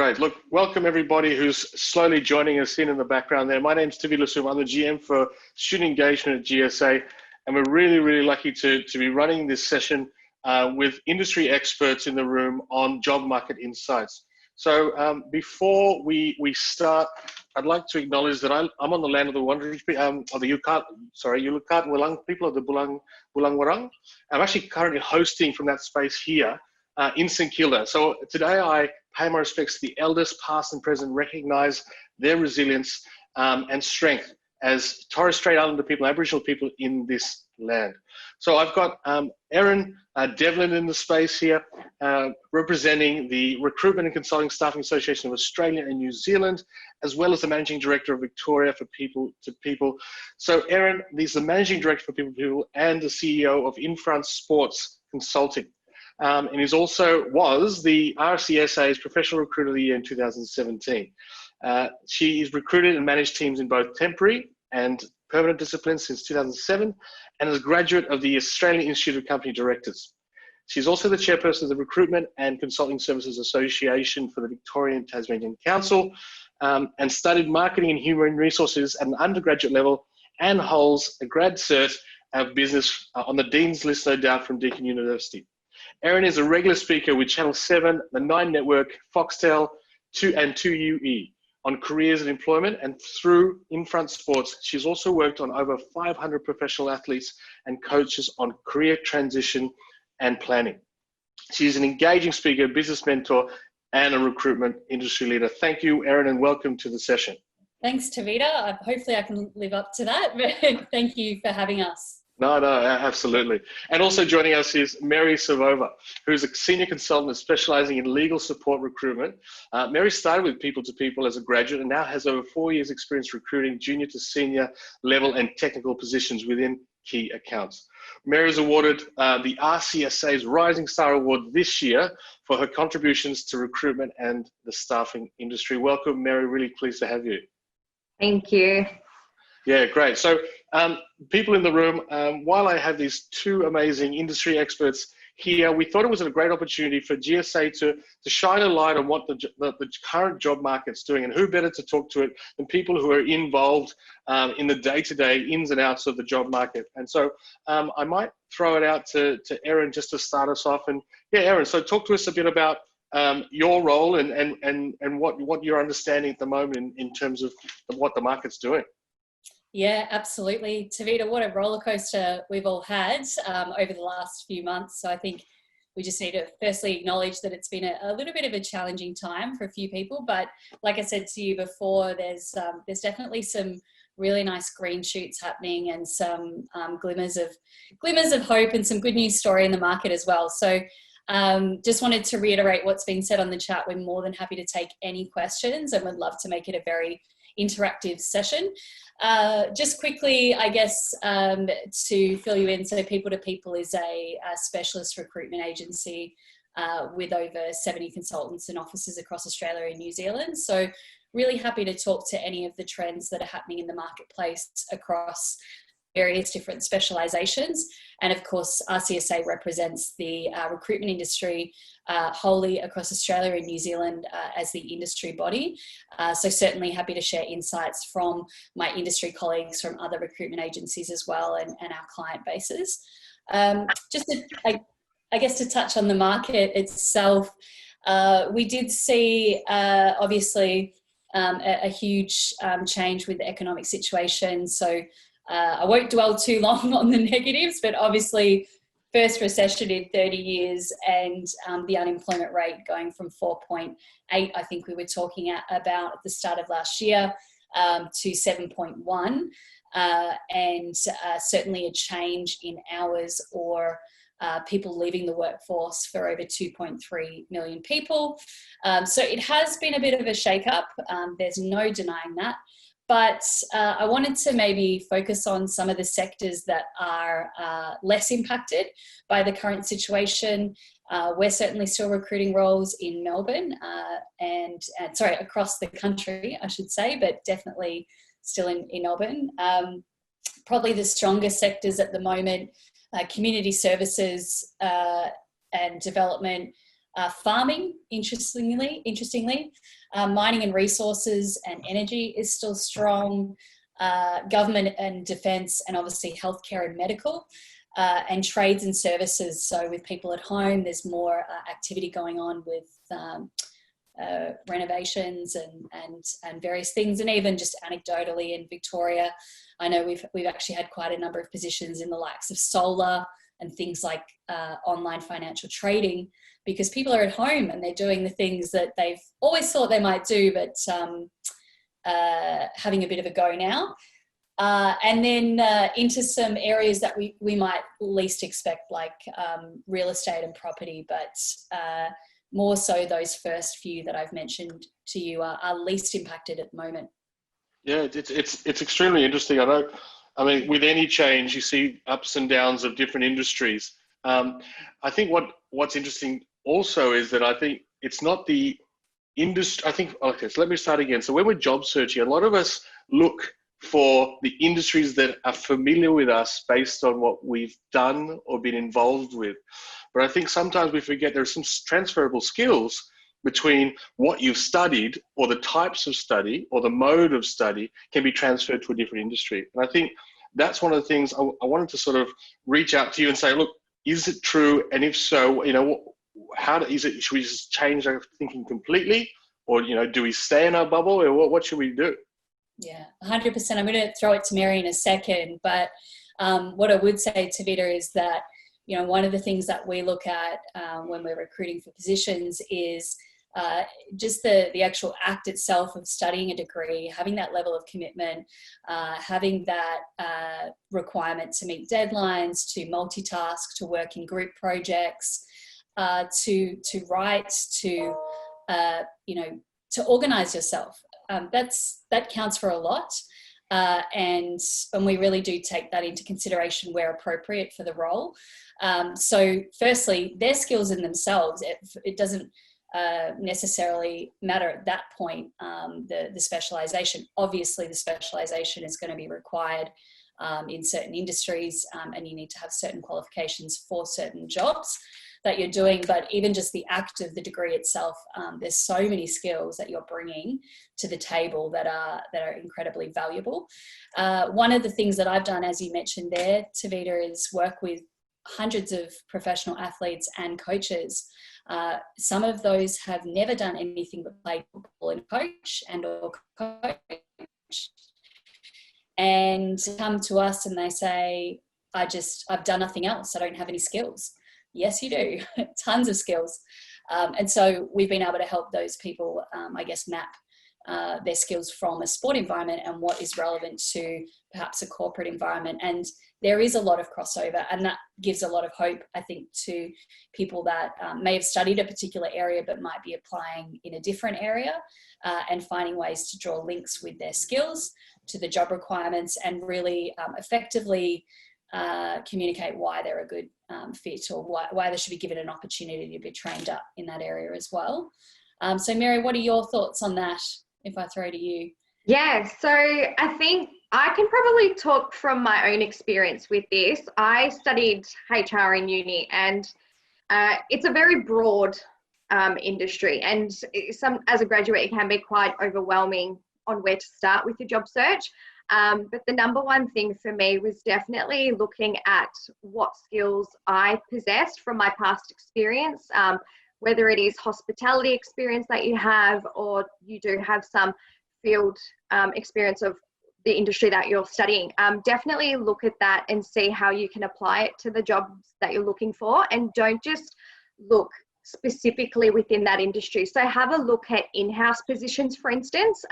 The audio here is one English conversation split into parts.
Great. Look, welcome everybody who's slowly joining us in the background there. My name's Devlin. I'm the GM for student engagement at GSA, and we're really lucky to be running this session with industry experts in the room on job market insights. So before we start, I'd like to acknowledge that I'm on the land of the Wurundjeri, of the Yulkat Wulang people of the Bulang Wurrung. I'm actually currently hosting from that space here in St Kilda. So today I pay my respects to the elders, past and present, recognise their resilience and strength as Torres Strait Islander people, Aboriginal people in this land. So I've got Erin, Devlin in the space here, representing the Recruitment and Consulting Staffing Association of Australia and New Zealand, as well as the Managing Director of Victoria for People to People. So Erin, he's the Managing Director for People to People and the CEO of Infront Sports Consulting. And he was the RCSA's Professional Recruiter of the Year in 2017. She has recruited and managed teams in both temporary and permanent disciplines since 2007, and is a graduate of the Australian Institute of Company Directors. She's also the chairperson of the Recruitment and Consulting Services Association for the Victorian Tasmanian Council, and studied marketing and human resources at an undergraduate level, and holds a grad cert of business on the Dean's List, no doubt, from Deakin University. Erin is a regular speaker with Channel 7, the 9 Network, Foxtel, and 2UE on careers and employment, and through Infront Sports, she's also worked on over 500 professional athletes and coaches on career transition and planning. She's an engaging speaker, business mentor, and a recruitment industry leader. Thank you, Erin, and welcome to the session. Thanks, Tavita. Hopefully I can live up to that, but thank you for having us. No, absolutely. And also joining us is Mary Savova, who's a senior consultant specializing in legal support recruitment. Mary started with People to People as a graduate and now has over 4 years experience recruiting junior to senior level and technical positions within key accounts. Mary is awarded the RCSA's Rising Star Award this year for her contributions to recruitment and the staffing industry. Welcome, Mary. Really pleased to have you. Thank you. Yeah, great. So people in the room, while I have these two amazing industry experts here, we thought it was a great opportunity for GSA to shine a light on what the current job market's doing, and who better to talk to it than people who are involved in the day-to-day ins and outs of the job market. And so I might throw it out to Erin just to start us off. And yeah, Erin, so talk to us a bit about your role and what you're understanding at the moment in terms of what the market's doing. Yeah, absolutely. Tavita, what a roller coaster we've all had over the last few months. So I think we just need to firstly acknowledge that it's been a little bit of a challenging time for a few people. But like I said to you before, there's definitely some really nice green shoots happening, and some glimmers of hope, and some good news story in the market as well. So just wanted to reiterate what's been said on the chat. We're more than happy to take any questions, and would love to make it a very interactive session. Just quickly, I guess, to fill you in, so People to People is a specialist recruitment agency with over 70 consultants and offices across Australia and New Zealand. So really happy to talk to any of the trends that are happening in the marketplace across various different specializations. And of course, RCSA represents the recruitment industry wholly across Australia and New Zealand as the industry body. So certainly happy to share insights from my industry colleagues from other recruitment agencies as well, and our client bases. I guess to touch on the market itself, we did see obviously a huge change with the economic situation. So I won't dwell too long on the negatives, but obviously first recession in 30 years, and the unemployment rate going from 4.8, I think we were talking about at the start of last year, to 7.1, and certainly a change in hours or people leaving the workforce for over 2.3 million people. So it has been a bit of a shake-up. There's no denying that. But I wanted to maybe focus on some of the sectors that are less impacted by the current situation. We're certainly still recruiting roles in Melbourne and across the country, I should say, but definitely still in Melbourne. Probably the strongest sectors at the moment, community services and development, Farming, interestingly, mining and resources and energy is still strong. Government and defence, and obviously healthcare and medical, and trades and services. So with people at home, there's more activity going on with renovations and various things. And even just anecdotally in Victoria, I know we've actually had quite a number of positions in the likes of solar and things like online financial trading, because people are at home and they're doing the things that they've always thought they might do, but having a bit of a go now. And then into some areas that we might least expect, like real estate and property, but more so those first few that I've mentioned to you are least impacted at the moment. Yeah, it's extremely interesting. I mean, with any change, you see ups and downs of different industries. I think what's interesting also is that I think it's not the industry. I think, okay, so let me start again. So when we're job searching, a lot of us look for the industries that are familiar with us based on what we've done or been involved with. But I think sometimes we forget there's some transferable skills between what you've studied, or the types of study, or the mode of study can be transferred to a different industry. And I think that's one of the things I wanted to sort of reach out to you and say, look, is it true? And if so, should we just change our thinking completely? Or, do we stay in our bubble, or what should we do? Yeah, 100%. I'm going to throw it to Mary in a second. But what I would say, Tavita, is that, one of the things that we look at when we're recruiting for positions is just the actual act itself of studying a degree, having that level of commitment, having that requirement to meet deadlines, to multitask, to work in group projects, to write, to organize yourself. That counts for a lot. And we really do take that into consideration where appropriate for the role. So firstly, their skills in themselves, it doesn't necessarily matter at that point, the specialization. Obviously, the specialization is going to be required in certain industries, and you need to have certain qualifications for certain jobs that you're doing. But even just the act of the degree itself, there's so many skills that you're bringing to the table that are incredibly valuable. One of the things that I've done, as you mentioned there, Tavita, is work with hundreds of professional athletes and coaches. Some of those have never done anything but play football and coach, and come to us and they say, I've done nothing else. I don't have any skills. Yes, you do. Tons of skills. And so we've been able to help those people, map their skills from a sport environment and what is relevant to perhaps a corporate environment. And there is a lot of crossover, and that gives a lot of hope, I think, to people that may have studied a particular area but might be applying in a different area, and finding ways to draw links with their skills to the job requirements and really effectively communicate why they're a good fit, or why they should be given an opportunity to be trained up in that area as well. So Mary, what are your thoughts on that, if I throw to you? Yeah, so I think I can probably talk from my own experience with this. I studied HR in uni, and it's a very broad industry, and as a graduate, it can be quite overwhelming on where to start with your job search. But the number one thing for me was definitely looking at what skills I possessed from my past experience, whether it is hospitality experience that you have, or you do have some field experience of the industry that you're studying. Definitely look at that and see how you can apply it to the jobs that you're looking for, and don't just look specifically within that industry. So have a look at in-house positions, for instance.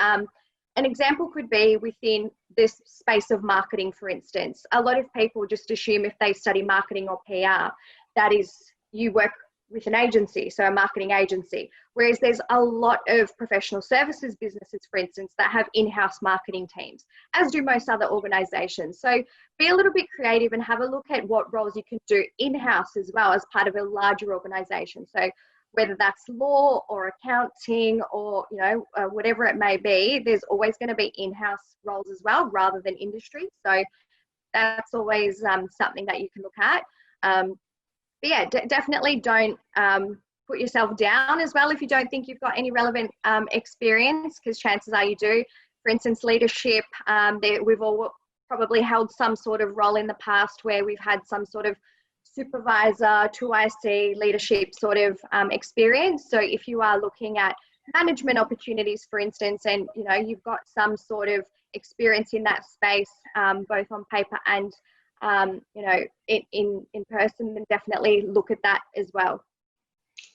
An example could be within this space of marketing, for instance. A lot of people just assume if they study marketing or PR, that is, you work with an agency, so a marketing agency. Whereas there's a lot of professional services businesses, for instance, that have in-house marketing teams, as do most other organisations. So be a little bit creative and have a look at what roles you can do in-house as well as part of a larger organisation. So whether that's law or accounting or, whatever it may be, there's always going to be in-house roles as well, rather than industry. So that's always something that you can look at. But yeah, definitely don't put yourself down as well if you don't think you've got any relevant experience, because chances are you do. For instance, leadership, we've all probably held some sort of role in the past where we've had some sort of supervisor, 2IC leadership sort of experience. So if you are looking at management opportunities, for instance, and you've got some sort of experience in that space, both on paper and in person, then definitely look at that as well.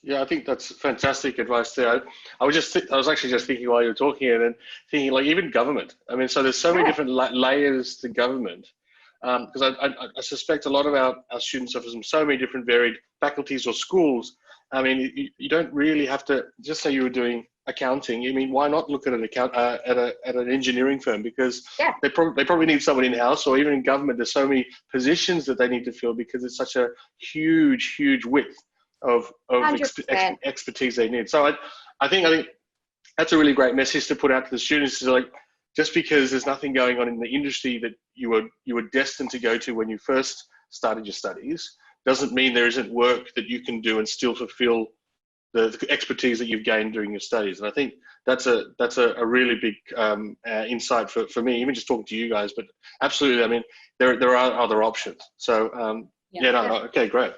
Yeah, I think that's fantastic advice there. I was actually just thinking while you were talking, and then thinking like even government. I mean, so there's so many different layers to government, because I suspect a lot of our students are from so many different varied faculties or schools. I mean, you don't really have to just say you were doing accounting. I mean, why not look at an at an engineering firm, because they probably need someone in house, or even in government. There's so many positions that they need to fill because it's such a huge width of expertise they need. So I think that's a really great message to put out to the students. Is like, just because there's nothing going on in the industry that you were destined to go to when you first started your studies, doesn't mean there isn't work that you can do and still fulfill the expertise that you've gained during your studies. And I think that's a really big insight for me, even just talking to you guys. But absolutely, I mean, there are other options. So okay, great.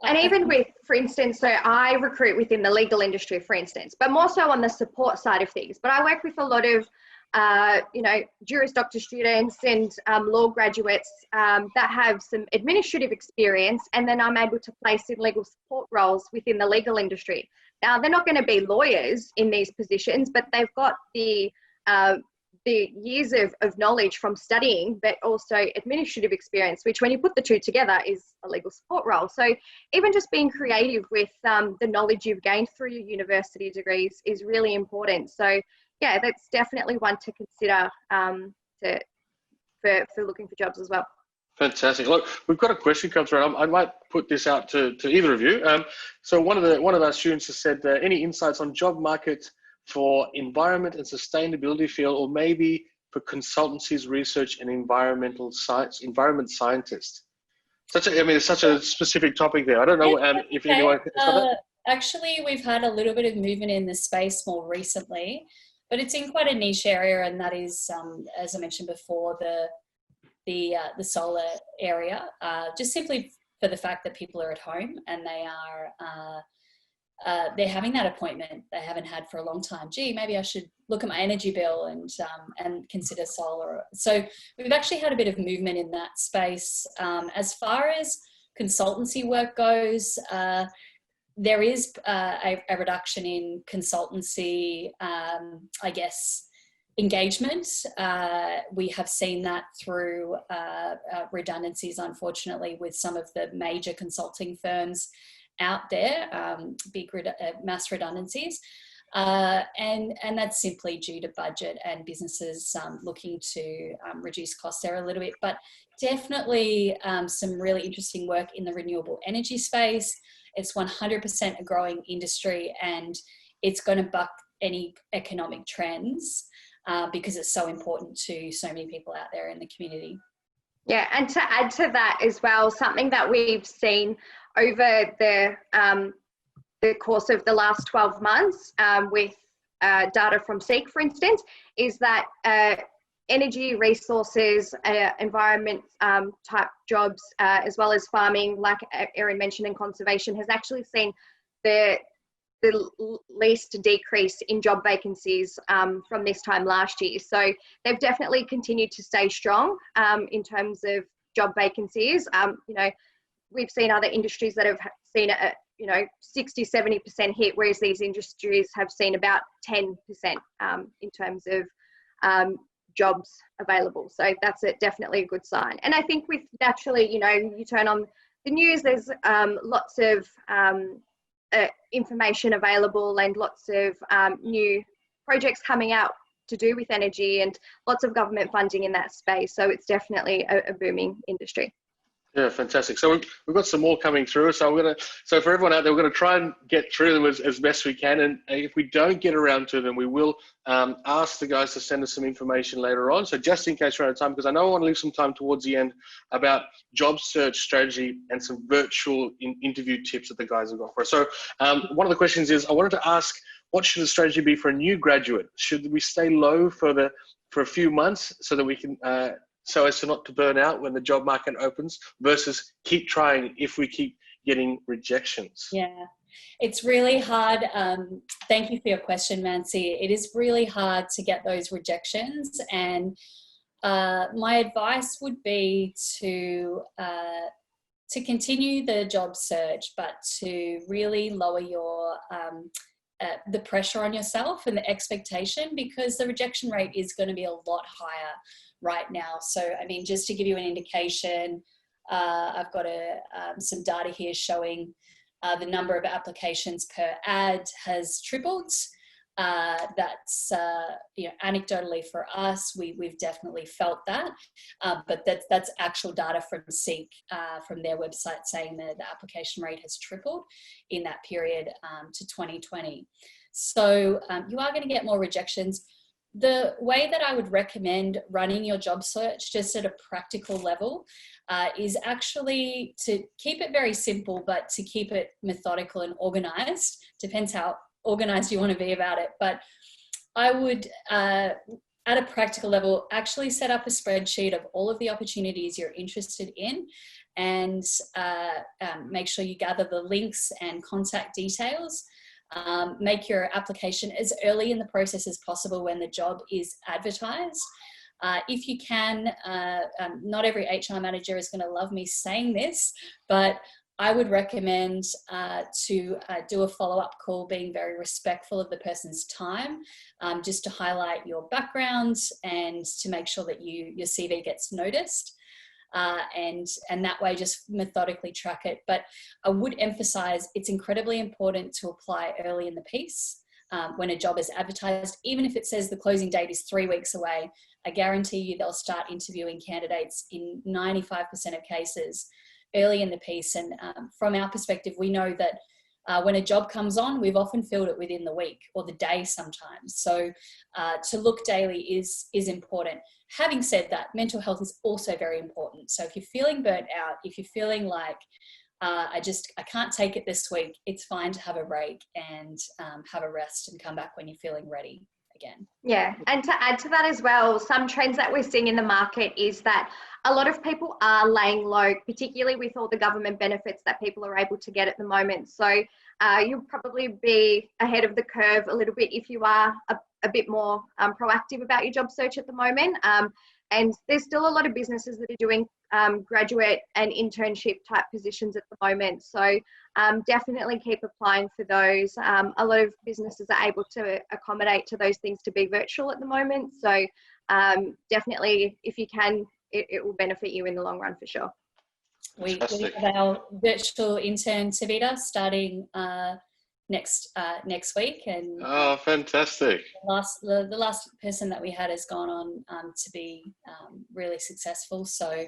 And even with, for instance, so I recruit within the legal industry, for instance, but more so on the support side of things. But I work with a lot of, Juris Doctor students and law graduates that have some administrative experience, and then I'm able to place in legal support roles within the legal industry. Now, they're not going to be lawyers in these positions, but they've got the years of knowledge from studying, but also administrative experience, which when you put the two together is a legal support role. So even just being creative with the knowledge you've gained through your university degrees is really important. So yeah, that's definitely one to consider for looking for jobs as well. Fantastic. Look, we've got a question come through. I might put this out to either of you. So one of our students has said, any insights on job market for environment and sustainability field, or maybe for consultancies, research and environment scientists? It's such a specific topic there. I don't know if anyone. Actually, we've had a little bit of movement in the space more recently, but it's in quite a niche area, and that is, as I mentioned before, the solar area. Just simply for the fact that people are at home and they're having that appointment they haven't had for a long time. Gee, maybe I should look at my energy bill and consider solar. So we've actually had a bit of movement in that space. As far as consultancy work goes, there is a reduction in consultancy, engagement. We have seen that through redundancies, unfortunately, with some of the major consulting firms out there, big mass redundancies. And that's simply due to budget and businesses looking to reduce costs there a little bit. But definitely some really interesting work in the renewable energy space. It's 100% a growing industry, and it's going to buck any economic trends because it's so important to so many people out there in the community. Yeah, and to add to that as well, something that we've seen over the course of the last 12 months with data from SEEK, for instance, is that energy, resources, environment type jobs, as well as farming, like Erin mentioned, and conservation, has actually seen the least decrease in job vacancies from this time last year. So they've definitely continued to stay strong in terms of job vacancies. We've seen other industries that have seen a 60-70% hit, whereas these industries have seen about 10% in terms of jobs available. So that's definitely a good sign. And I think with naturally, you turn on the news, there's lots of information available and lots of new projects coming out to do with energy, and lots of government funding in that space. So it's definitely a booming industry. Yeah, fantastic. So we've got some more coming through. So for everyone out there, we're going to try and get through them as best we can. And if we don't get around to them, we will ask the guys to send us some information later on. So just in case we're out of time, because I know I want to leave some time towards the end about job search strategy and some virtual interview tips that the guys have got for us. So one of the questions is, I wanted to ask, what should the strategy be for a new graduate? Should we stay low for a few months so that we can so as to not to burn out when the job market opens, versus keep trying if we keep getting rejections? Yeah, it's really hard. Thank you for your question, Mancy. It is really hard to get those rejections. And my advice would be to continue the job search, but to really lower your the pressure on yourself and the expectation, because the rejection rate is going to be a lot higher right now. So, I mean, just to give you an indication, I've got some data here showing the number of applications per ad has tripled. That's anecdotally for us, we've definitely felt that, but that's actual data from Seek, from their website, saying that the application rate has tripled in that period to 2020. So you are going to get more rejections. The way that I would recommend running your job search, just at a practical level, is actually to keep it very simple, but to keep it methodical and organized. Depends how organized you want to be about it. But I would, at a practical level, actually set up a spreadsheet of all of the opportunities you're interested in, and make sure you gather the links and contact details. Make your application as early in the process as possible when the job is advertised. If you can, not every HR manager is going to love me saying this, but I would recommend to do a follow-up call, being very respectful of the person's time, just to highlight your background and to make sure that your CV gets noticed. And that way just methodically track it. But I would emphasize it's incredibly important to apply early in the piece when a job is advertised. Even if it says the closing date is 3 weeks away, I guarantee you they'll start interviewing candidates in 95% of cases early in the piece. And from our perspective, we know that when a job comes on, we've often filled it within the week or the day sometimes. So to look daily is important. Having said that, mental health is also very important. So if you're feeling burnt out, if you're feeling like I can't take it this week, it's fine to have a break and have a rest and come back when you're feeling ready again. Yeah, and to add to that as well, some trends that we're seeing in the market is that a lot of people are laying low, particularly with all the government benefits that people are able to get at the moment. So you'll probably be ahead of the curve a little bit if you are a bit more proactive about your job search at the moment. And there's still a lot of businesses that are doing graduate and internship type positions at the moment. So definitely keep applying for those. A lot of businesses are able to accommodate to those things to be virtual at the moment. So definitely, if you can, it will benefit you in the long run for sure. We have our virtual intern, Savita, starting next week, and oh, fantastic! The last person that we had has gone on to be really successful. So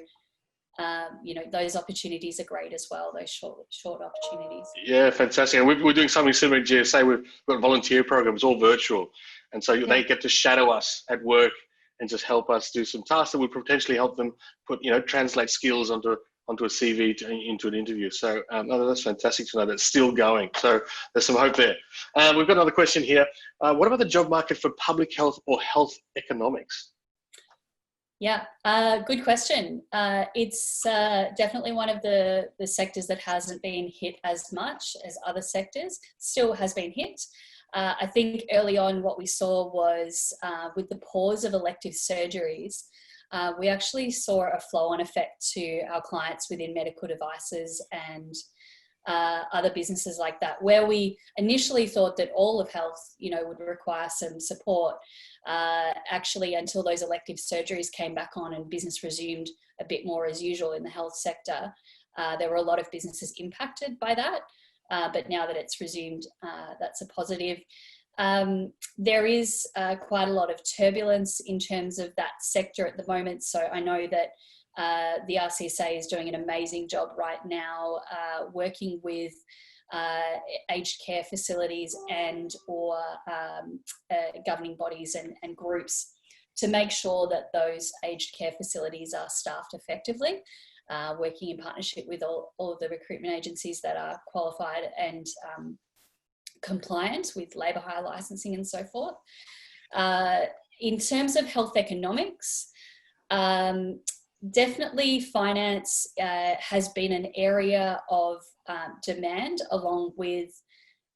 those opportunities are great as well. Those short opportunities. Yeah, fantastic. And we're doing something similar at GSA. We've got volunteer programs, all virtual, and so they get to shadow us at work and just help us do some tasks that would potentially help them put translate skills onto a CV into an interview. So that's fantastic to know that's still going. So there's some hope there. We've got another question here. What about the job market for public health or health economics? Yeah, good question. It's definitely one of the sectors that hasn't been hit as much as other sectors, still has been hit. I think early on what we saw was with the pause of elective surgeries, we actually saw a flow-on effect to our clients within medical devices and other businesses like that, where we initially thought that all of health, would require some support. Actually, until those elective surgeries came back on and business resumed a bit more as usual in the health sector, there were a lot of businesses impacted by that. But now that it's resumed, that's a positive. There is quite a lot of turbulence in terms of that sector at the moment. So I know that the RCSA is doing an amazing job right now working with aged care facilities and or governing bodies and groups to make sure that those aged care facilities are staffed effectively, working in partnership with all of the recruitment agencies that are qualified and compliant with labour hire licensing and so forth. In terms of health economics, definitely finance has been an area of demand, along with,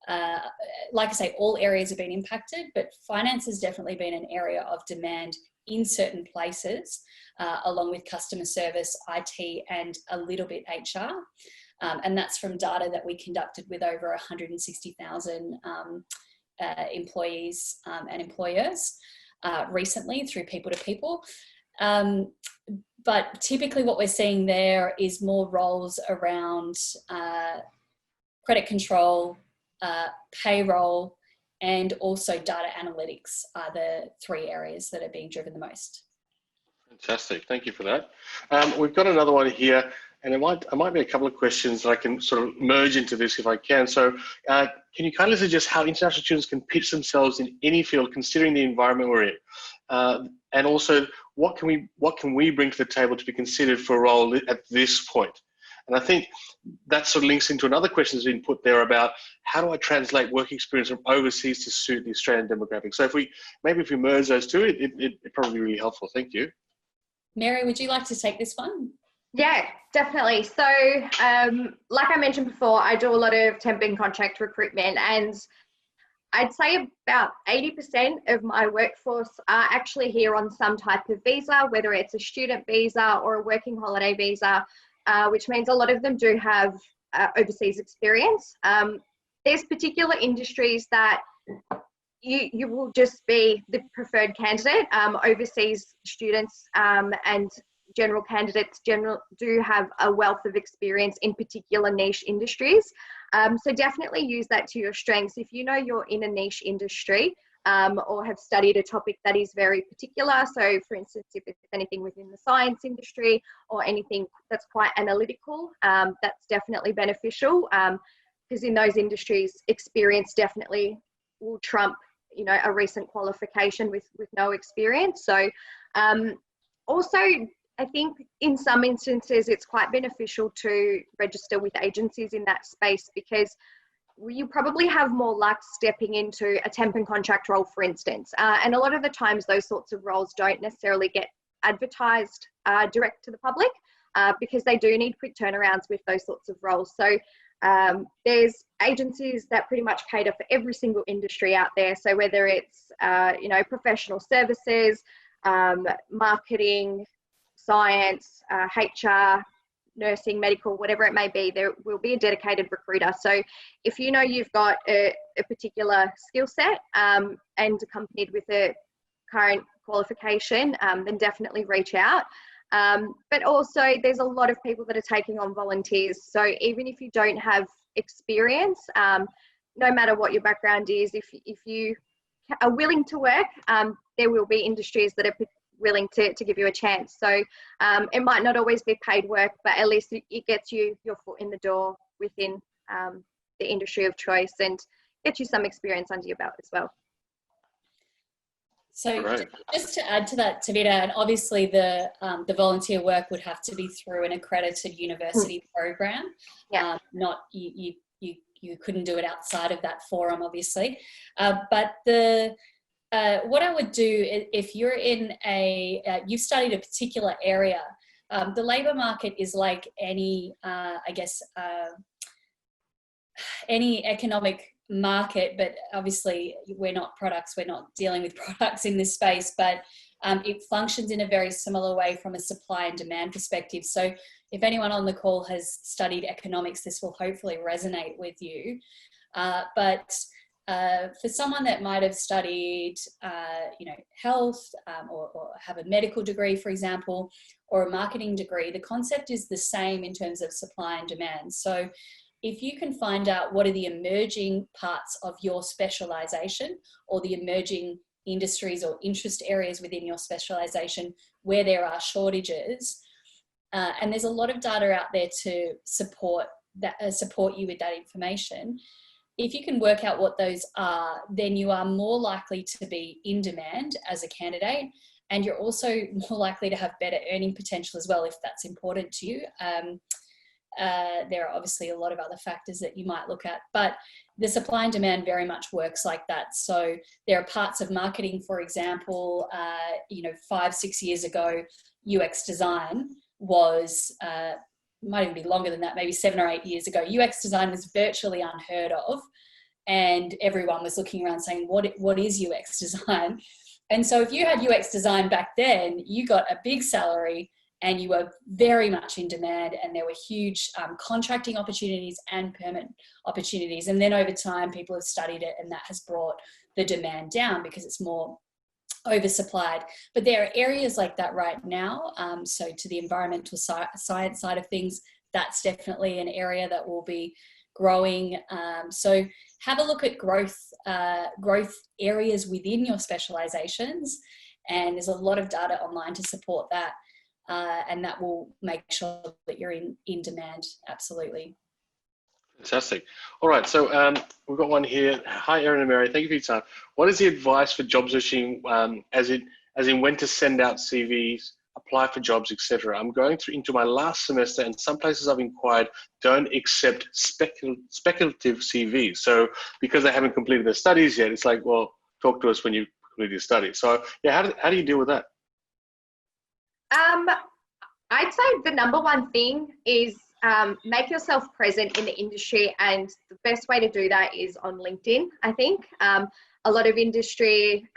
like I say, all areas have been impacted, but finance has definitely been an area of demand in certain places, along with customer service, IT, and a little bit HR. And that's from data that we conducted with over 160,000 employees and employers recently through people to people. But typically what we're seeing there is more roles around credit control, payroll, and also data analytics are the three areas that are being driven the most. Fantastic, thank you for that. We've got another one here, and it might be a couple of questions that I can sort of merge into this if I can. So can you kindly suggest how international students can pitch themselves in any field considering the environment we're in? And also, what can we bring to the table to be considered for a role at this point? And I think that sort of links into another question that's been put there about how do I translate work experience from overseas to suit the Australian demographic? So if we merge those two, it'd probably be really helpful. Thank you. Mary, would you like to take this one? Yeah, definitely. So like I mentioned before, I do a lot of temp and contract recruitment, and I'd say about 80% of my workforce are actually here on some type of visa, whether it's a student visa or a working holiday visa, which means a lot of them do have overseas experience. There's particular industries that you will just be the preferred candidate. Overseas students and general candidates do have a wealth of experience in particular niche industries. So definitely use that to your strengths. If you know you're in a niche industry or have studied a topic that is very particular, so for instance, if it's anything within the science industry or anything that's quite analytical, that's definitely beneficial, because in those industries, experience definitely will trump, you know, a recent qualification with no experience. So also, I think in some instances it's quite beneficial to register with agencies in that space, because you probably have more luck stepping into a temp and contract role, for instance. And a lot of the times those sorts of roles don't necessarily get advertised direct to the public because they do need quick turnarounds with those sorts of roles. So there's agencies that pretty much cater for every single industry out there. So whether it's, you know, professional services, marketing, science, HR, nursing, medical, whatever it may be, there will be a dedicated recruiter. So if you know you've got a particular skill set and accompanied with a current qualification, then definitely reach out. But also there's a lot of people that are taking on volunteers. So even if you don't have experience, no matter what your background is, if you are willing to work, there will be industries that are willing to give you a chance. So it might not always be paid work, but at least it gets you your foot in the door within the industry of choice and gets you some experience under your belt as well. So just to add to that, Tavita, and obviously the volunteer work would have to be through an accredited university program. Yeah. Not you couldn't do it outside of that forum, obviously. But what I would do if you're in you've studied a particular area, the labour market is like any, I guess, any economic market, but obviously we're not dealing with products in this space, but it functions in a very similar way from a supply and demand perspective. So if anyone on the call has studied economics, this will hopefully resonate with you. But for someone that might have studied, you know, health or have a medical degree, for example, or a marketing degree, the concept is the same in terms of supply and demand. So if you can find out what are the emerging parts of your specialization or the emerging industries or interest areas within your specialization where there are shortages, And there's a lot of data out there to support you with that information. If you can work out what those are, then you are more likely to be in demand as a candidate, and you're also more likely to have better earning potential as well, if that's important to you. There are obviously a lot of other factors that you might look at, but the supply and demand very much works like that. So there are parts of marketing, for example, 5-6 years ago, UX design was, might even be longer than that, maybe 7 or 8 years ago, UX design was virtually unheard of. And everyone was looking around saying, what is UX design? And so if you had UX design back then, you got a big salary and you were very much in demand, and there were huge contracting opportunities and permanent opportunities. And then over time, people have studied it, and that has brought the demand down because it's more oversupplied. But there are areas like that right now. So to the environmental science side of things, that's definitely an area that will be growing. So have a look at growth areas within your specializations, and there's a lot of data online to support that. And that will make sure that you're in demand. Absolutely. Fantastic. All right, so we've got one here. Hi, Erin and Mary. Thank you for your time. What is the advice for job searching, as in when to send out CVs, apply for jobs, etc.? I'm going into my last semester, and some places I've inquired don't accept speculative CVs. So because they haven't completed their studies yet, it's like, well, talk to us when you complete your studies. So yeah, how do you deal with that? I'd say the number one thing is make yourself present in the industry, and the best way to do that is on LinkedIn. I think a lot of industry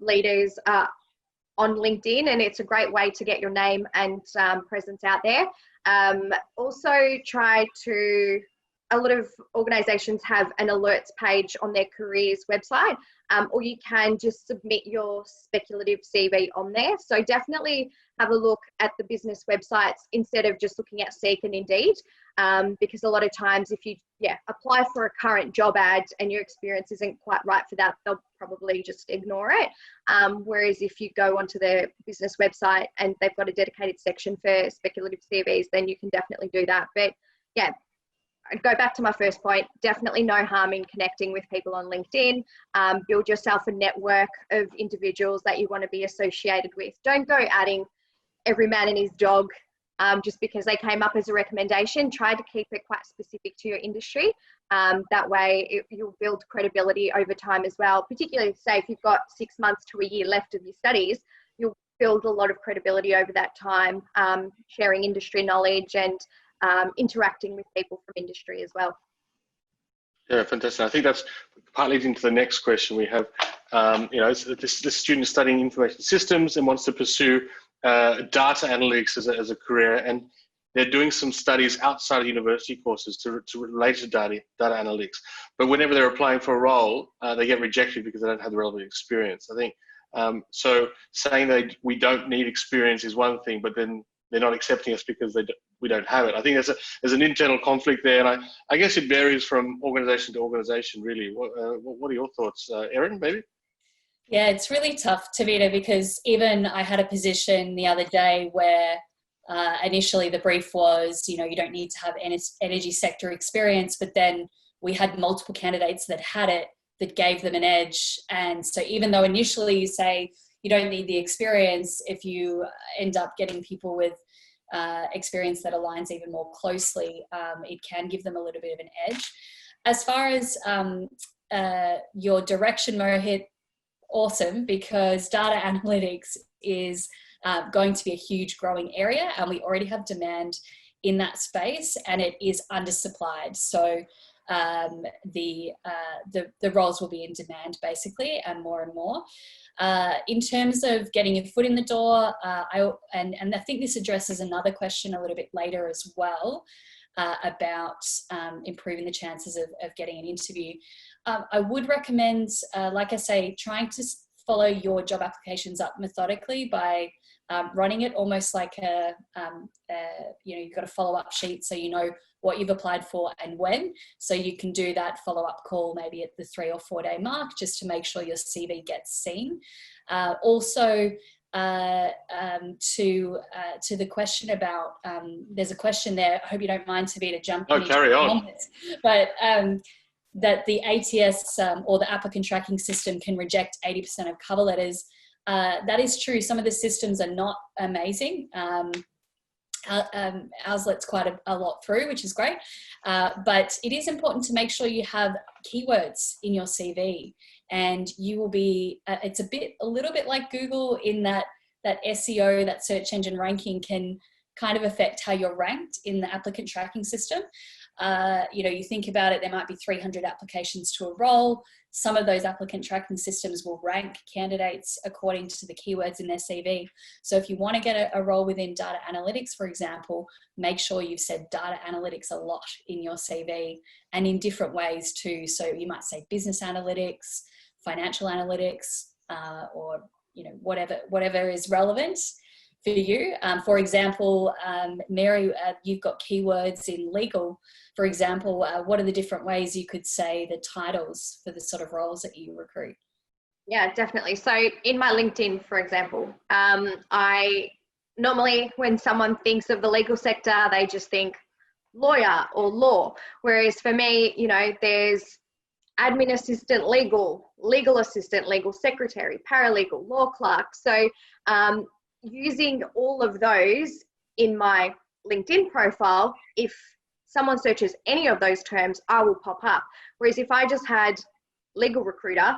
leaders are on LinkedIn, and it's a great way to get your name and presence out there. Also a lot of organizations have an alerts page on their careers website, or you can just submit your speculative CV on there. So definitely have a look at the business websites instead of just looking at Seek and Indeed, because a lot of times if you apply for a current job ad and your experience isn't quite right for that, they'll probably just ignore it. Whereas if you go onto their business website and they've got a dedicated section for speculative CVs, then you can definitely do that. But yeah, I'd go back to my first point, definitely no harm in connecting with people on LinkedIn. Build yourself a network of individuals that you want to be associated with. Don't go adding every man and his dog just because they came up as a recommendation. Try to keep it quite specific to your industry. That way you'll build credibility over time as well, particularly say if you've got 6 months to a year left of your studies, you'll build a lot of credibility over that time, sharing industry knowledge and interacting with people from industry as well. Yeah, fantastic. I think that's partly into the next question we have. This student is studying information systems and wants to pursue data analytics as a career, and they're doing some studies outside of university courses to relate to data analytics. But whenever they're applying for a role, they get rejected because they don't have the relevant experience. I think so. Saying that we don't need experience is one thing, but then they're not accepting us because we don't have it. I think there's an internal conflict there, and I guess it varies from organisation to organisation, really. What are your thoughts, Erin, maybe? Yeah, it's really tough, Tavita, because even I had a position the other day where initially the brief was, you don't need to have energy sector experience, but then we had multiple candidates that had it, that gave them an edge. And so even though initially you say you don't need the experience, if you end up getting people with experience that aligns even more closely, it can give them a little bit of an edge. As far as your direction, Mohit, awesome, because data analytics is going to be a huge growing area, and we already have demand in that space, and it is undersupplied. So the roles will be in demand basically, and more. In terms of getting your foot in the door, and I think this addresses another question a little bit later as well, about improving the chances of getting an interview. I would recommend, like I say, trying to follow your job applications up methodically by running it almost like you've got a follow-up sheet, so you know what you've applied for and when, so you can do that follow-up call maybe at the 3 or 4 day mark just to make sure your CV gets seen. Also, to the question about, there's a question there. I hope you don't mind, Savita, jumping. Oh, carry on. But that the ATS or the applicant tracking system can reject 80% of cover letters. That is true. Some of the systems are not amazing. Ours lets quite a lot through, which is great. But it is important to make sure you have keywords in your CV, and you will be, it's a little bit like Google in that SEO, that search engine ranking, can kind of affect how you're ranked in the applicant tracking system. You think about it, there might be 300 applications to a role. Some of those applicant tracking systems will rank candidates according to the keywords in their CV. So if you want to get a role within data analytics, for example, make sure you've said data analytics a lot in your CV, and in different ways too. So you might say business analytics, financial analytics, or whatever is relevant for you. For example, Mary, you've got keywords in legal. For example, what are the different ways you could say the titles for the sort of roles that you recruit? Yeah, definitely. So in my LinkedIn, for example, I normally, when someone thinks of the legal sector, they just think lawyer or law. Whereas for me, there's admin assistant legal, legal assistant, legal secretary, paralegal, law clerk. So using all of those in my LinkedIn profile, if someone searches any of those terms, I will pop up. Whereas if I just had legal recruiter,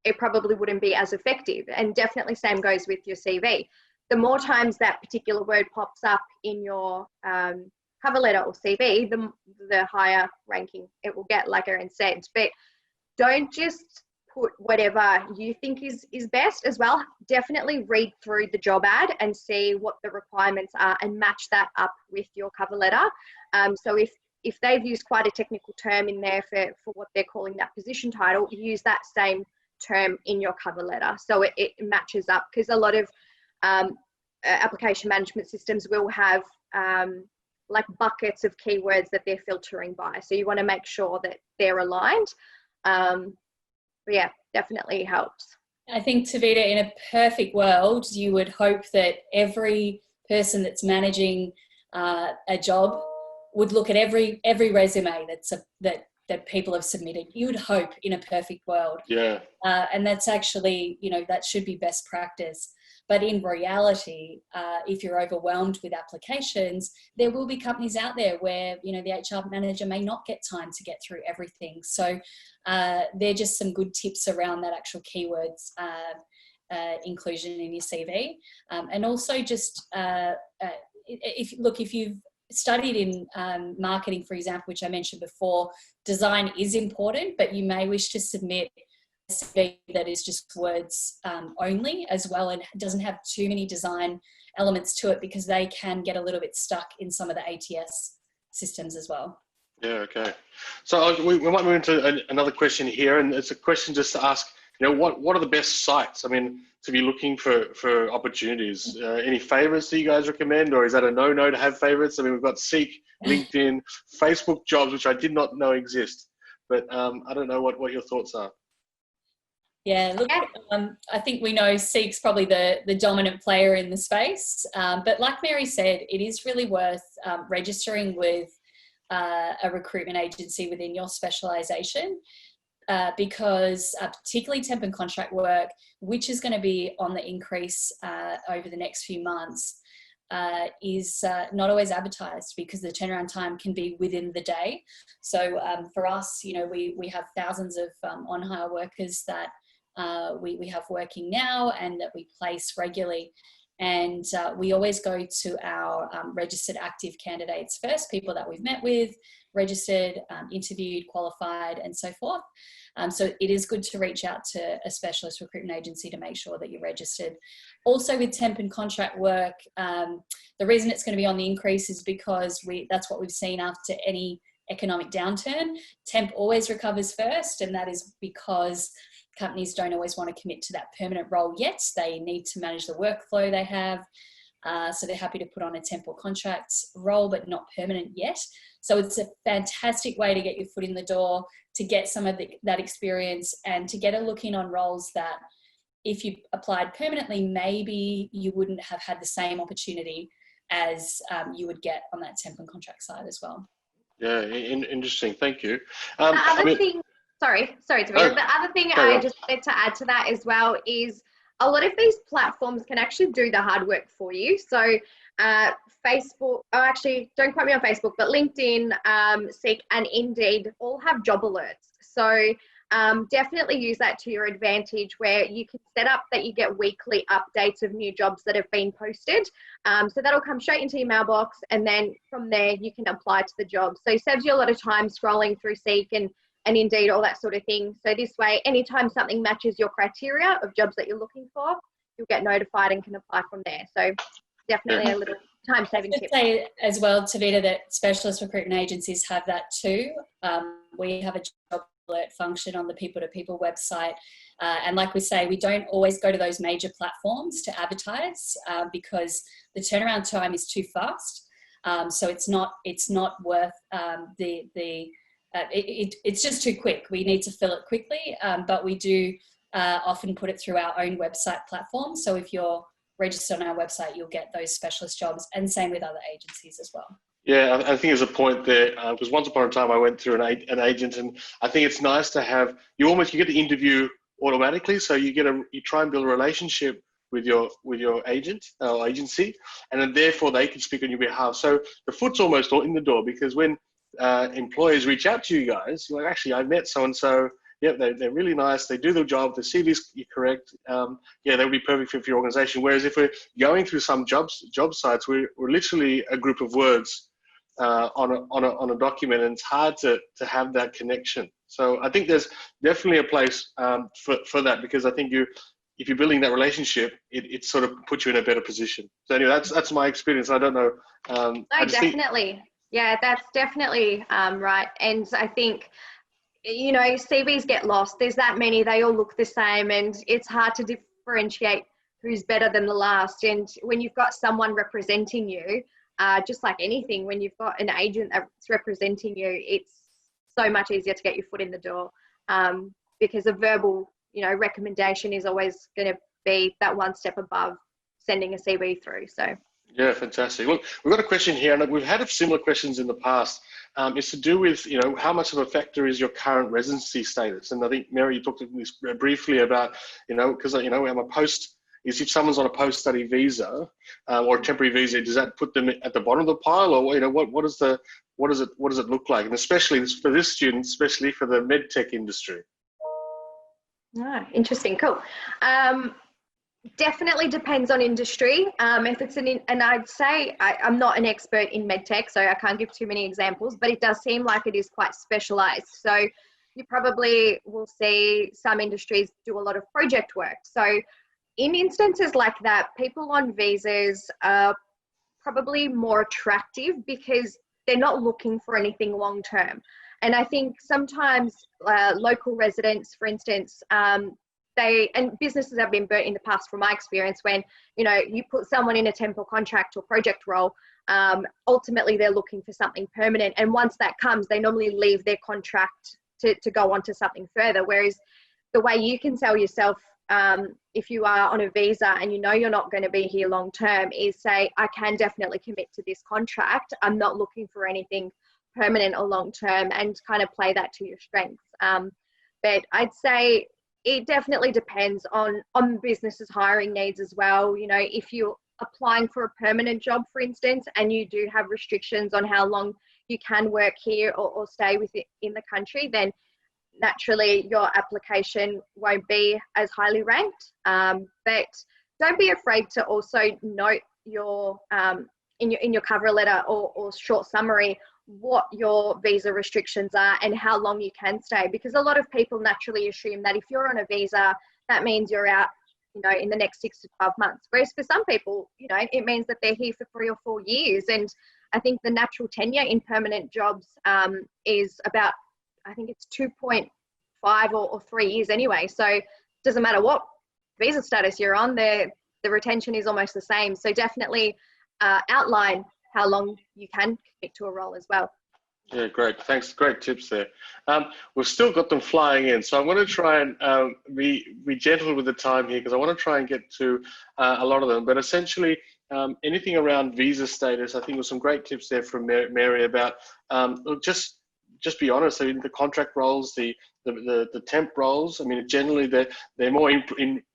it probably wouldn't be as effective. And definitely same goes with your CV. The more times that particular word pops up in your cover letter or CV, the higher ranking it will get, like Erin said. But don't just put whatever you think is best as well. Definitely read through the job ad and see what the requirements are and match that up with your cover letter. So if they've used quite a technical term in there for what they're calling that position title, use that same term in your cover letter so it matches up, because a lot of application management systems will have like buckets of keywords that they're filtering by. So you want to make sure that they're aligned. But yeah, definitely helps. I think, Savita, in a perfect world, you would hope that every person that's managing a job would look at every resume that people have submitted. You would hope in a perfect world. Yeah. And that's actually, that should be best practice. But in reality, if you're overwhelmed with applications, there will be companies out there where, the HR manager may not get time to get through everything. So they're just some good tips around that actual keywords inclusion in your CV. And also just, if you've studied in marketing, for example, which I mentioned before, design is important, but you may wish to submit a CV that is just words only as well, and doesn't have too many design elements to it, because they can get a little bit stuck in some of the ATS systems as well. Yeah, okay. So we might move into another question here, and it's a question just to ask, what are the best sites, to be looking for opportunities? Any favorites that you guys recommend, or is that a no-no to have favorites? We've got Seek, LinkedIn, Facebook jobs, which I did not know exist, but I don't know what your thoughts are. Yeah, look, I think we know Seek's probably the dominant player in the space, but like Mary said, it is really worth registering with a recruitment agency within your specialisation, because particularly temp and contract work, which is going to be on the increase over the next few months, is not always advertised, because the turnaround time can be within the day. So for us, we have thousands of on-hire workers that we have working now and that we place regularly. And we always go to our registered active candidates first, people that we've met with, registered, interviewed, qualified, and so forth. So it is good to reach out to a specialist recruitment agency to make sure that you're registered. Also with temp and contract work, the reason it's going to be on the increase is because that's what we've seen after any economic downturn. Temp always recovers first, and that is because companies don't always want to commit to that permanent role yet. They need to manage the workflow they have. So they're happy to put on a temp or contract role, but not permanent yet. So it's a fantastic way to get your foot in the door, to get some of that experience, and to get a look in on roles that if you applied permanently, maybe you wouldn't have had the same opportunity as you would get on that temp and contract side as well. Yeah, interesting. Thank you. The other thing, sorry, Davina. The other thing I just wanted to add to that as well is a lot of these platforms can actually do the hard work for you. So Facebook, actually, don't quote me on Facebook, but LinkedIn, Seek, and Indeed all have job alerts. So definitely use that to your advantage, where you can set up that you get weekly updates of new jobs that have been posted. So that'll come straight into your mailbox, and then from there you can apply to the job. So it saves you a lot of time scrolling through Seek and Indeed, all that sort of thing. So this way, anytime something matches your criteria of jobs that you're looking for, you'll get notified and can apply from there. So definitely a little time-saving tip. I should say as well, Tavita, that specialist recruitment agencies have that too. We have a job alert function on the people-to-people website. And like we say, we don't always go to those major platforms to advertise because the turnaround time is too fast. So it's not worth it's just too quick. We need to fill it quickly, but we do often put it through our own website platform. So if you're registered on our website, you'll get those specialist jobs, and same with other agencies as well. Yeah, I think there's a point there, because once upon a time I went through an agent, and I think it's nice to have, you get the interview automatically, so you try and build a relationship with your agent or agency, and then therefore they can speak on your behalf. So the foot's almost in the door, because when employers reach out to you guys, you're like, actually, I met so-and-so, yeah, they're really nice, they do their job, the CV's correct, yeah, they would be perfect for your organization. Whereas if we're going through some job sites, we're literally a group of words on a document, and it's hard to have that connection. So I think there's definitely a place for that, because I think if you're building that relationship, it sort of puts you in a better position. So anyway, that's my experience. I don't know. No, definitely. Yeah, that's definitely right. And I think, CVs get lost. There's that many, they all look the same, and it's hard to differentiate who's better than the last. And when you've got someone representing you, just like anything, when you've got an agent that's representing you, it's so much easier to get your foot in the door, because a verbal, recommendation is always going to be that one step above sending a CV through. So. Yeah, fantastic. Look, we've got a question here, and we've had similar questions in the past. It's to do with, how much of a factor is your current residency status? And I think, Mary, you talked briefly about, because, I'm if someone's on a post-study visa or a temporary visa, does that put them at the bottom of the pile, or what does it look like? And especially for this student, especially for the med tech industry. Interesting, cool. Definitely depends on industry. If it's and I'd say I'm not an expert in medtech, so I can't give too many examples, but it does seem like it is quite specialized. So you probably will see some industries do a lot of project work. So in instances like that, people on visas are probably more attractive because they're not looking for anything long term. And I think sometimes local residents, for instance, and businesses have been burnt in the past from my experience when, you put someone in a temporary contract or project role, ultimately they're looking for something permanent. And once that comes, they normally leave their contract to go on to something further. Whereas the way you can sell yourself, if you are on a visa and you're not going to be here long term, is say, I can definitely commit to this contract. I'm not looking for anything permanent or long term, and kind of play that to your strengths. But I'd say it definitely depends on businesses' hiring needs as well. If you're applying for a permanent job, for instance, and you do have restrictions on how long you can work here or stay in the country, then naturally your application won't be as highly ranked. But don't be afraid to also note your in your cover letter or short summary what your visa restrictions are and how long you can stay, because a lot of people naturally assume that if you're on a visa, that means you're out, in the next 6 to 12 months. Whereas for some people, it means that they're here for 3 or 4 years. And I think the natural tenure in permanent jobs is about, I think it's 2.5 or 3 years anyway. So it doesn't matter what visa status you're on, the retention is almost the same. So definitely outline how long you can commit to a role as well. Yeah, great. Thanks. Great tips there. We've still got them flying in, so I'm going to try and be gentle with the time here because I want to try and get to a lot of them. But essentially, anything around visa status, I think there's some great tips there from Mary about look, just be honest. I mean, the contract roles, the temp roles. I mean, generally they're more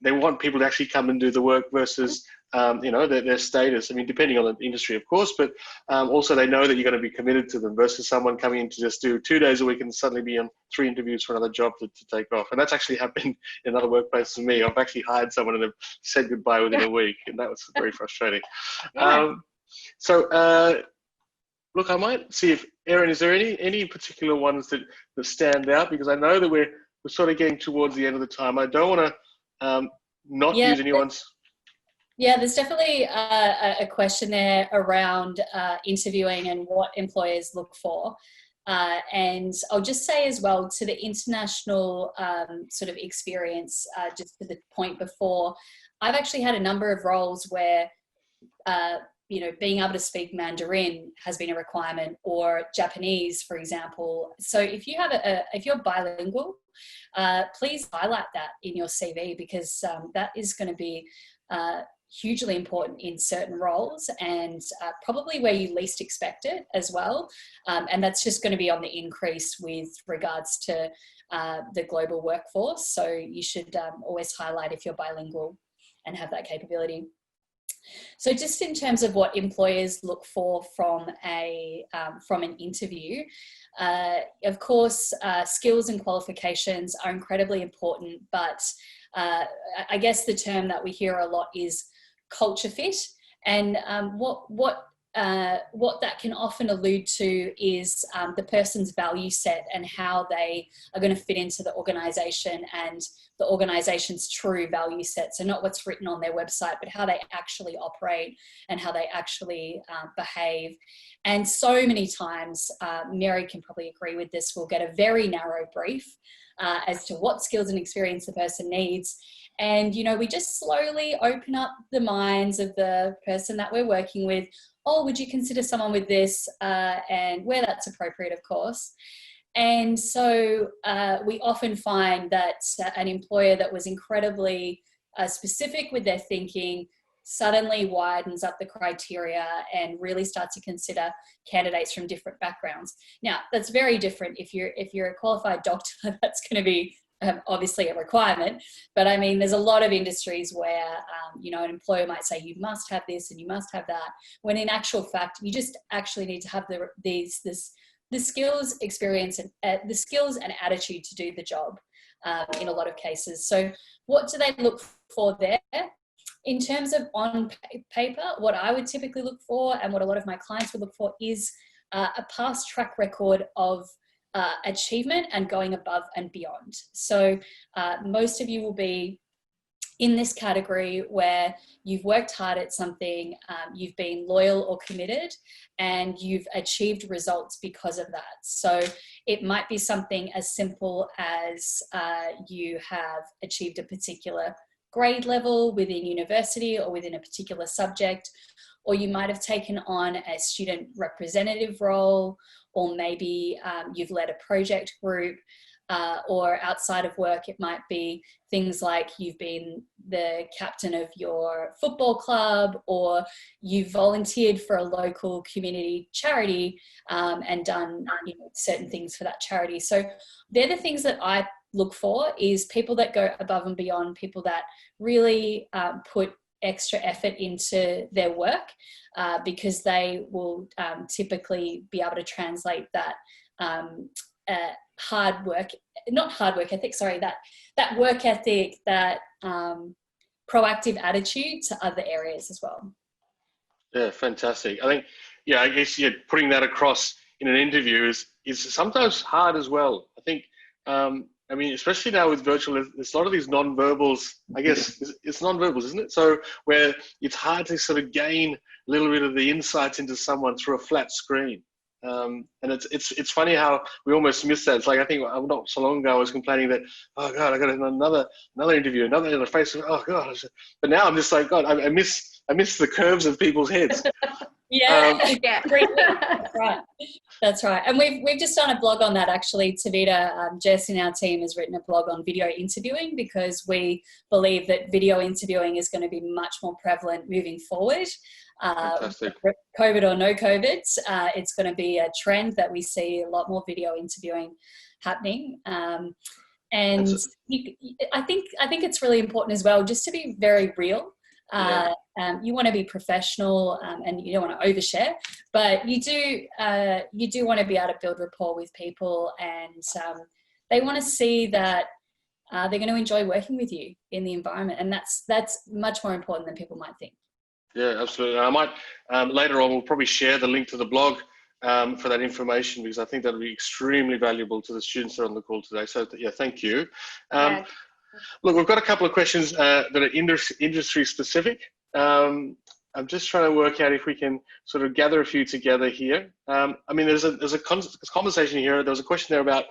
they want people to actually come and do the work versus their status. I mean, depending on the industry, of course, but also they know that you're going to be committed to them versus someone coming in to just do 2 days a week and suddenly be on 3 interviews for another job to take off. And that's actually happened in other workplaces for me. I've actually hired someone and have said goodbye within a week, and that was very frustrating. Yeah. Look, I might see if Erin, is there any particular ones that stand out? Because I know that we're sort of getting towards the end of the time. I don't want to not use anyone's. Yeah, there's definitely a question there around interviewing and what employers look for. And I'll just say as well, to the international sort of experience, just to the point before, I've actually had a number of roles where, being able to speak Mandarin has been a requirement, or Japanese, for example. So if you have if you're bilingual, please highlight that in your CV, because that is going to be hugely important in certain roles, and probably where you least expect it as well. And that's just going to be on the increase with regards to the global workforce. So you should always highlight if you're bilingual and have that capability. So just in terms of what employers look for from an interview, of course, skills and qualifications are incredibly important, but I guess the term that we hear a lot is culture fit. And what that can often allude to is the person's value set and how they are going to fit into the organisation and the organisation's true value set. So not what's written on their website, but how they actually operate and how they actually behave. And so many times, Mary can probably agree with this, we'll get a very narrow brief as to what skills and experience the person needs. And, we just slowly open up the minds of the person that we're working with. Oh, would you consider someone with this? And where that's appropriate, of course. And so we often find that an employer that was incredibly specific with their thinking suddenly widens up the criteria and really starts to consider candidates from different backgrounds. Now, that's very different. If you're a qualified doctor, that's going to be obviously a requirement. But I mean, there's a lot of industries where, an employer might say you must have this and you must have that, when in actual fact, you just actually need to have the skills, experience, and the skills and attitude to do the job in a lot of cases. So what do they look for there? In terms of on paper, what I would typically look for and what a lot of my clients would look for is a past track record of achievement and going above and beyond. So most of you will be in this category where you've worked hard at something, you've been loyal or committed, and you've achieved results because of that. So it might be something as simple as you have achieved a particular grade level within university or within a particular subject, or you might have taken on a student representative role, or maybe you've led a project group, or outside of work, it might be things like you've been the captain of your football club, or you've volunteered for a local community charity and done certain things for that charity. So they're the things that I look for, is people that go above and beyond, people that really put extra effort into their work, because they will typically be able to translate that that work ethic, that proactive attitude to other areas as well. Yeah, fantastic. I think, I guess putting that across in an interview is sometimes hard as well. I think, especially now with virtual, there's a lot of these non-verbals. I guess it's non-verbals, isn't it? So where it's hard to sort of gain a little bit of the insights into someone through a flat screen. And it's funny how we almost miss that. It's like, I think not so long ago I was complaining that, oh God, I got another interview, another face. Oh God. But now I'm just like, God, I miss the curves of people's heads. Yeah, Yeah. that's right. That's right. And we've just done a blog on that actually. Tavita, Jess in our team has written a blog on video interviewing because we believe that video interviewing is going to be much more prevalent moving forward. Fantastic. COVID or no COVID, it's going to be a trend that we see a lot more video interviewing happening. And I think it's really important as well just to be very real. You want to be professional and you don't want to overshare, but you do want to be able to build rapport with people, and they want to see that they're going to enjoy working with you in the environment, and that's much more important than people might think. Yeah, absolutely. I might later on we'll probably share the link to the blog for that information, because I think that'll be extremely valuable to the students that are on the call today. So yeah, thank you. Look, we've got a couple of questions that are industry specific. I'm just trying to work out if we can sort of gather a few together here. I mean, there's a conversation here. There was a question there about,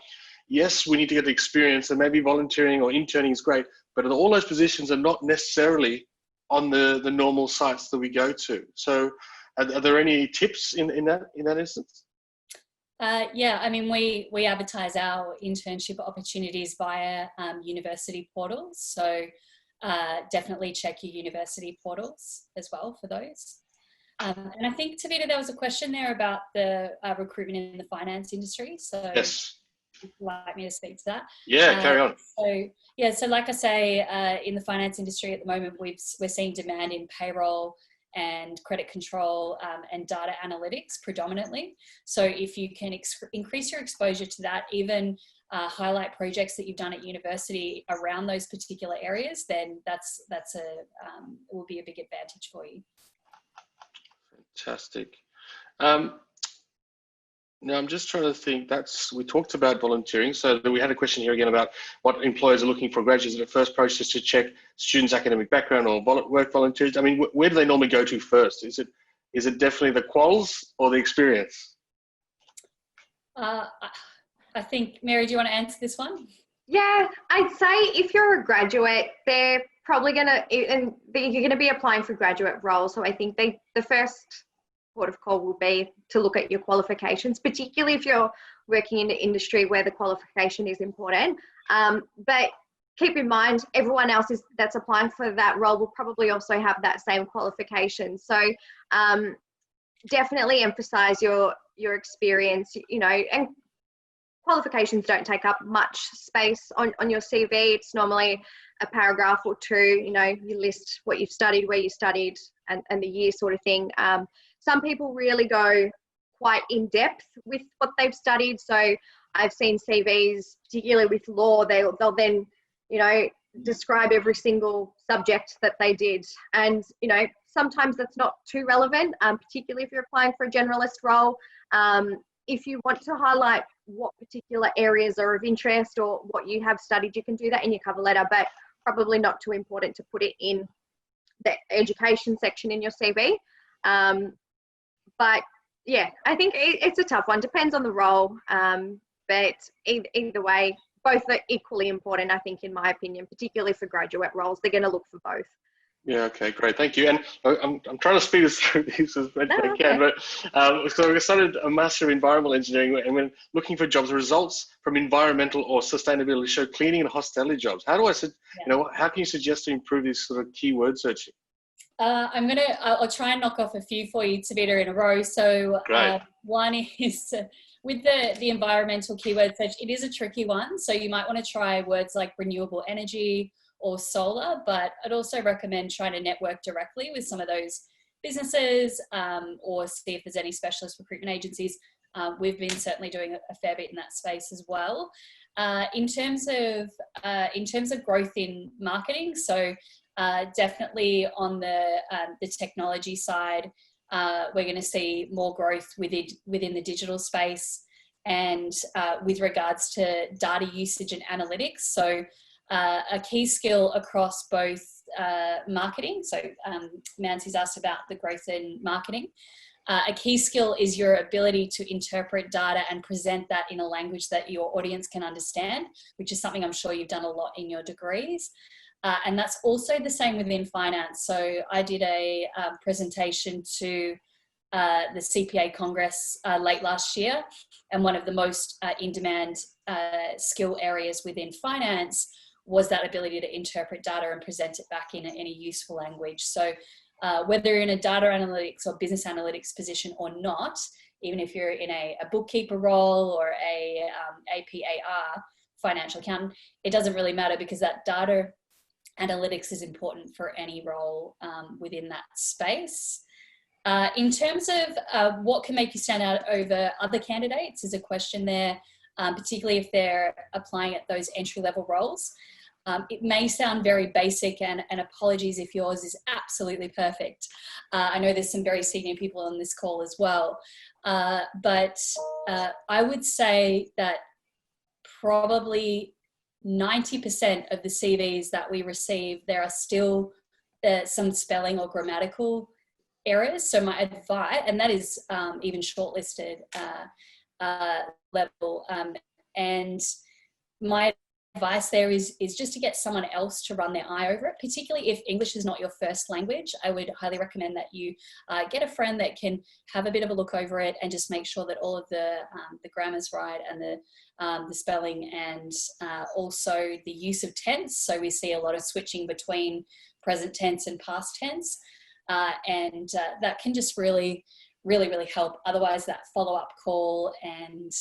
yes, we need to get the experience, and maybe volunteering or interning is great, but all those positions are not necessarily on the normal sites that we go to. So are there any tips in that instance? Yeah, I mean, we advertise our internship opportunities via university portals. So definitely check your university portals as well for those. And I think, Tavita, there was a question there about the recruitment in the finance industry. So yes. Would you like me to speak to that? Yeah, carry on. So like I say, in the finance industry at the moment, we're seeing demand in payroll and credit control and data analytics predominantly. So if you can increase your exposure to that, even highlight projects that you've done at university around those particular areas, then that's will be a big advantage for you. Fantastic. Now I'm just trying to think. We talked about volunteering, so we had a question here again about what employers are looking for graduates. The first process to check students' academic background or work volunteers. I mean, where do they normally go to first? Is it definitely the quals or the experience? I think, Mary, do you want to answer this one? Yeah, I'd say if you're a graduate, they're probably you're going to be applying for graduate roles. So I think the first port of call will be to look at your qualifications, particularly if you're working in the industry where the qualification is important. But keep in mind, everyone else that's applying for that role will probably also have that same qualification. So definitely emphasize your experience, and qualifications don't take up much space on your CV. It's normally a paragraph or two, you list what you've studied, where you studied, and the year sort of thing. Some people really go quite in depth with what they've studied. So I've seen CVs, particularly with law, they'll then, describe every single subject that they did. And, sometimes that's not too relevant, particularly if you're applying for a generalist role. If you want to highlight what particular areas are of interest or what you have studied, you can do that in your cover letter, but probably not too important to put it in the education section in your CV. But yeah, I think it's a tough one. Depends on the role. But either way, both are equally important, I think, in my opinion, particularly for graduate roles. They're going to look for both. Yeah, okay, great, thank you. And I'm trying to speed us through these as much as I can, but so we started a Master of Environmental Engineering, and when looking for jobs, results from environmental or sustainability show cleaning and hospitality jobs. How do I, how can you suggest to improve this sort of keyword searching? I'll try and knock off a few for you, Tavita, in a row. So one is with the environmental keyword search, it is a tricky one. So you might want to try words like renewable energy or solar, but I'd also recommend trying to network directly with some of those businesses or see if there's any specialist recruitment agencies. We've been certainly doing a fair bit in that space as well. In terms of growth in marketing, so definitely on the technology side, we're going to see more growth within the digital space, and with regards to data usage and analytics. So a key skill across both marketing. So Nancy's asked about the growth in marketing. A key skill is your ability to interpret data and present that in a language that your audience can understand, which is something I'm sure you've done a lot in your degrees. And that's also the same within finance. So I did a presentation to the CPA Congress late last year, and one of the most in-demand skill areas within finance was that ability to interpret data and present it back in a useful language. So whether you're in a data analytics or business analytics position or not, even if you're in a bookkeeper role or a APAR, financial accountant, it doesn't really matter, because that data analytics is important for any role within that space. In terms of what can make you stand out over other candidates is a question there, particularly if they're applying at those entry-level roles. It may sound very basic, and apologies if yours is absolutely perfect. I know there's some very senior people on this call as well, but I would say that probably 90% of the CVs that we receive, there are still some spelling or grammatical errors. So my advice, and that is even shortlisted level, and my advice there is just to get someone else to run their eye over it, particularly if English is not your first language. I would highly recommend that you get a friend that can have a bit of a look over it and just make sure that all of the grammar's right, and the spelling, and also the use of tense. So we see a lot of switching between present tense and past tense, and that can just really help. Otherwise, that follow-up call and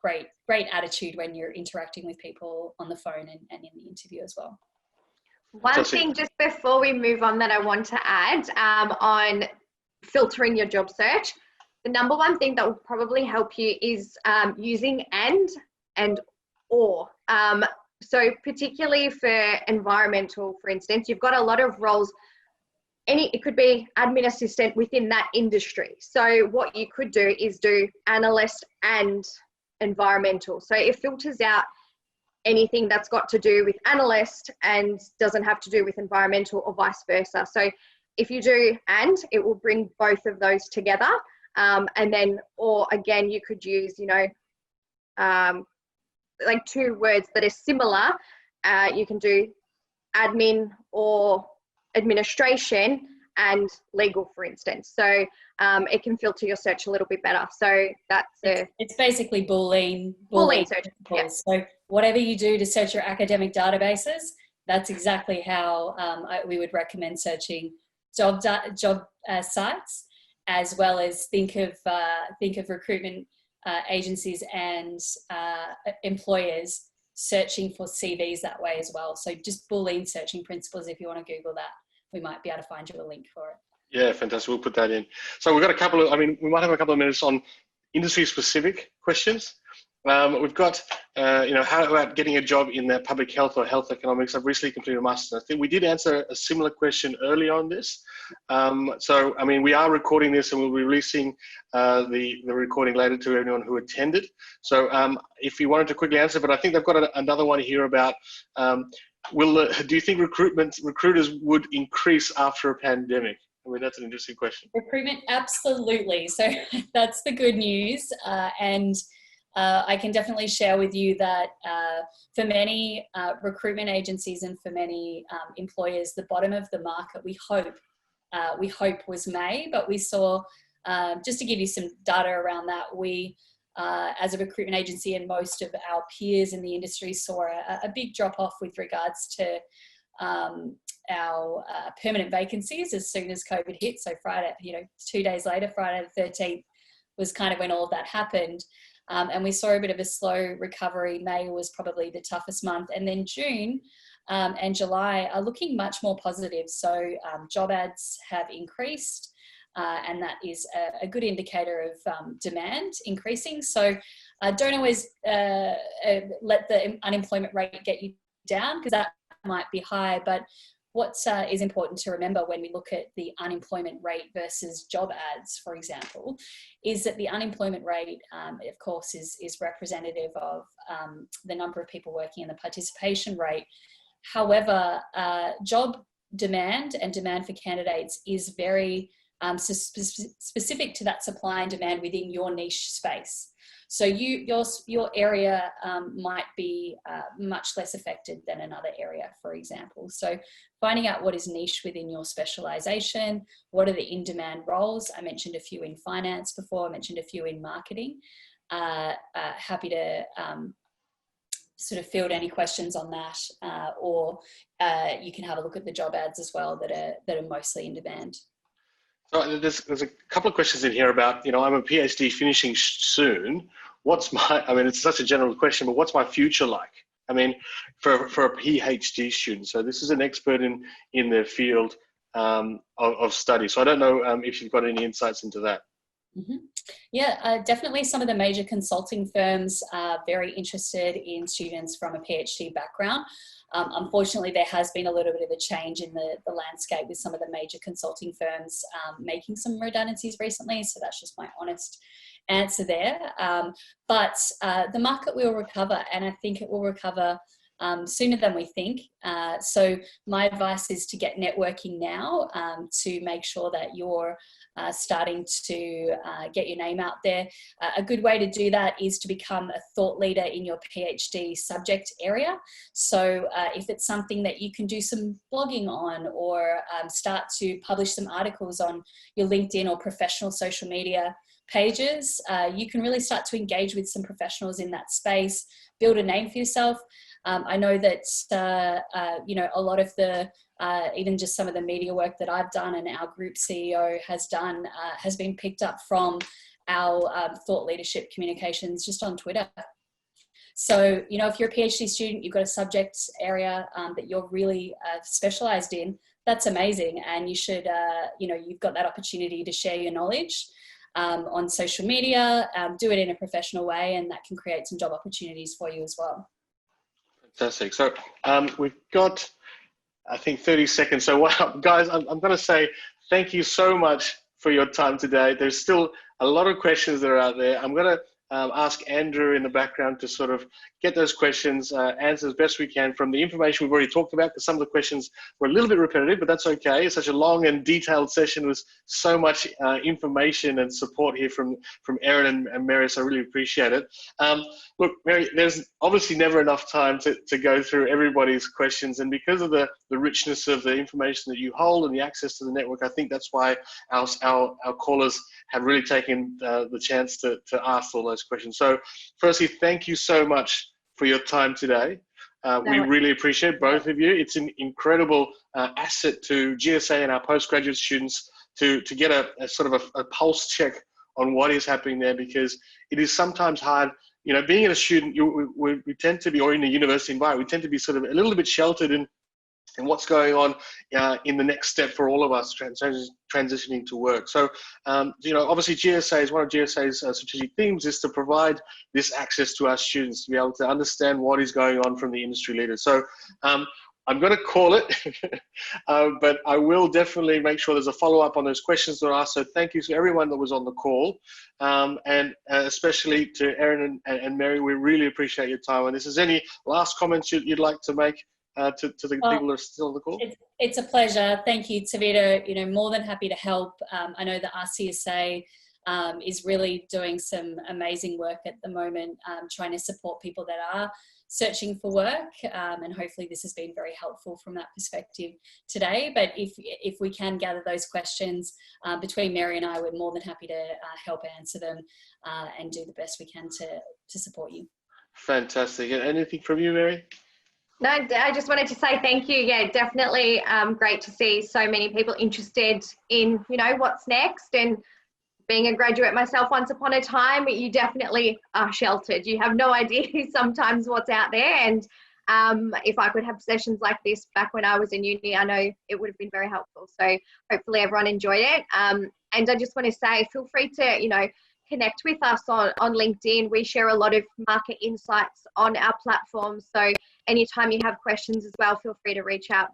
great attitude when you're interacting with people on the phone and in the interview as well. One thing just before we move on that I want to add on filtering your job search, the number one thing that will probably help you is using and or. So particularly for environmental, for instance, you've got a lot of roles. It could be admin assistant within that industry. So what you could do is do analyst and environmental. So it filters out anything that's got to do with analyst and doesn't have to do with environmental, or vice versa. So if you do and, it will bring both of those together. And then, or again, you could use, like two words that are similar. You can do admin or administration and legal, for instance. So it can filter your search a little bit better. So that's it's basically Boolean search. Yeah. So whatever you do to search your academic databases, that's exactly how we would recommend searching job sites, as well as think of recruitment agencies and employers searching for CVs that way as well. So just Boolean searching principles, if you want to Google that, we might be able to find you a link for it. Yeah, fantastic. We'll put that in. So we've got we might have a couple of minutes on industry-specific questions. We've got, how about getting a job in the public health or health economics? I've recently completed a master's. I think we did answer a similar question early on this. We are recording this, and we'll be releasing the recording later to everyone who attended. So if you wanted to quickly answer, but I think they've got another one here about, do you think recruiters would increase after a pandemic? I mean, that's an interesting question. Recruitment, absolutely. So that's the good news. I can definitely share with you that for many recruitment agencies and for many employers, the bottom of the market, we hope was May, but we saw, just to give you some data around that, we, as a recruitment agency and most of our peers in the industry, saw a big drop off with regards to our permanent vacancies as soon as COVID hit. So Friday, 2 days later, Friday the 13th was kind of when all of that happened. And we saw a bit of a slow recovery. May was probably the toughest month. And then June and July are looking much more positive. So job ads have increased, and that is a good indicator of demand increasing. So don't always let the unemployment rate get you down, because that might be high. But what is important to remember when we look at the unemployment rate versus job ads, for example, is that the unemployment rate, of course, is representative of the number of people working and the participation rate. However, job demand and demand for candidates is very specific to that supply and demand within your niche space. So your area might be much less affected than another area, for example. So finding out what is niche within your specialization, what are the in-demand roles. I mentioned a few in finance before, I mentioned a few in marketing. Happy to sort of field any questions on that, or you can have a look at the job ads as well that are mostly in demand. So there's a couple of questions in here about, I'm a PhD finishing soon. It's such a general question, but what's my future like? I mean, for a PhD student. So this is an expert in their field of study. So I don't know if you've got any insights into that. Mm-hmm. Yeah, definitely some of the major consulting firms are very interested in students from a PhD background. Unfortunately, there has been a little bit of a change in the landscape with some of the major consulting firms making some redundancies recently. So that's just my honest answer there. But the market will recover, and I think it will recover sooner than we think. So my advice is to get networking now to make sure that you're starting to get your name out there. A good way to do that is to become a thought leader in your PhD subject area. So if it's something that you can do some blogging on, or start to publish some articles on your LinkedIn or professional social media pages, you can really start to engage with some professionals in that space, build a name for yourself. I know that, a lot of the, even just some of the media work that I've done and our group CEO has done has been picked up from our thought leadership communications just on Twitter. So, if you're a PhD student, you've got a subject area that you're really specialized in, that's amazing. And you should, you've got that opportunity to share your knowledge on social media, do it in a professional way, and that can create some job opportunities for you as well. Fantastic. So we've got, I think, 30 seconds. So wow, guys, I'm going to say thank you so much for your time today. There's still a lot of questions that are out there. I'm going to ask Andrew in the background to sort of get those questions answered as best we can from the information we've already talked about, because some of the questions were a little bit repetitive, but that's okay. It's such a long and detailed session with so much information and support here from Erin and Mary, so I really appreciate it. Look, Mary, there's obviously never enough time to go through everybody's questions, and because of the richness of the information that you hold and the access to the network, I think that's why our callers have really taken the chance to ask all those questions. So firstly, thank you so much for your time today. We really appreciate both of you. It's an incredible asset to GSA and our postgraduate students to get a sort of a pulse check on what is happening there, because it is sometimes hard. Being a student, we tend to be, or in a university environment, we tend to be sort of a little bit sheltered in what's going on in the next step for all of us transitioning to work. So, obviously GSA is one of GSA's strategic themes is to provide this access to our students to be able to understand what is going on from the industry leaders. So I'm going to call it, but I will definitely make sure there's a follow-up on those questions that are asked. So thank you to everyone that was on the call, and especially to Erin and Mary. We really appreciate your time. And if there's any last comments you'd like to make to the people that are still on the call? It's a pleasure. Thank you, Tavita. More than happy to help. I know the RCSA is really doing some amazing work at the moment, trying to support people that are searching for work, and hopefully this has been very helpful from that perspective today. But if we can gather those questions between Mary and I, we're more than happy to help answer them and do the best we can to support you. Fantastic. And anything from you, Mary? No, I just wanted to say thank you. Yeah, definitely great to see so many people interested in, what's next. And being a graduate myself once upon a time, you definitely are sheltered. You have no idea sometimes what's out there. And if I could have sessions like this back when I was in uni, I know it would have been very helpful. So hopefully everyone enjoyed it. And I just want to say, feel free to, connect with us on LinkedIn. We share a lot of market insights on our platform. So anytime you have questions as well, feel free to reach out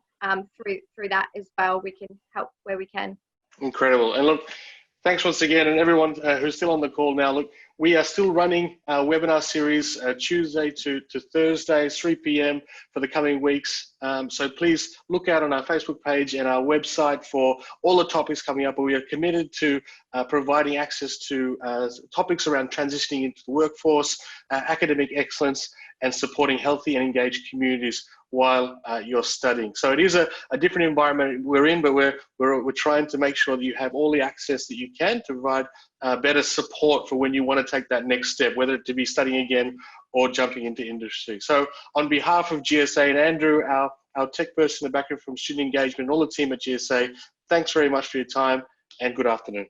through that as well. We can help where we can. Incredible. And look, Thanks once again, and everyone who's still on the call now. Look, we are still running our webinar series Tuesday to Thursday, 3 p.m. for the coming weeks. So please look out on our Facebook page and our website for all the topics coming up. We are committed to providing access to topics around transitioning into the workforce, academic excellence, and supporting healthy and engaged communities while you're studying. So it is a different environment we're in, but we're trying to make sure that you have all the access that you can to provide better support for when you want to take that next step, whether it to be studying again or jumping into industry. So on behalf of GSA and Andrew, our tech person in the background from student engagement, and all the team at GSA, thanks very much for your time and good afternoon.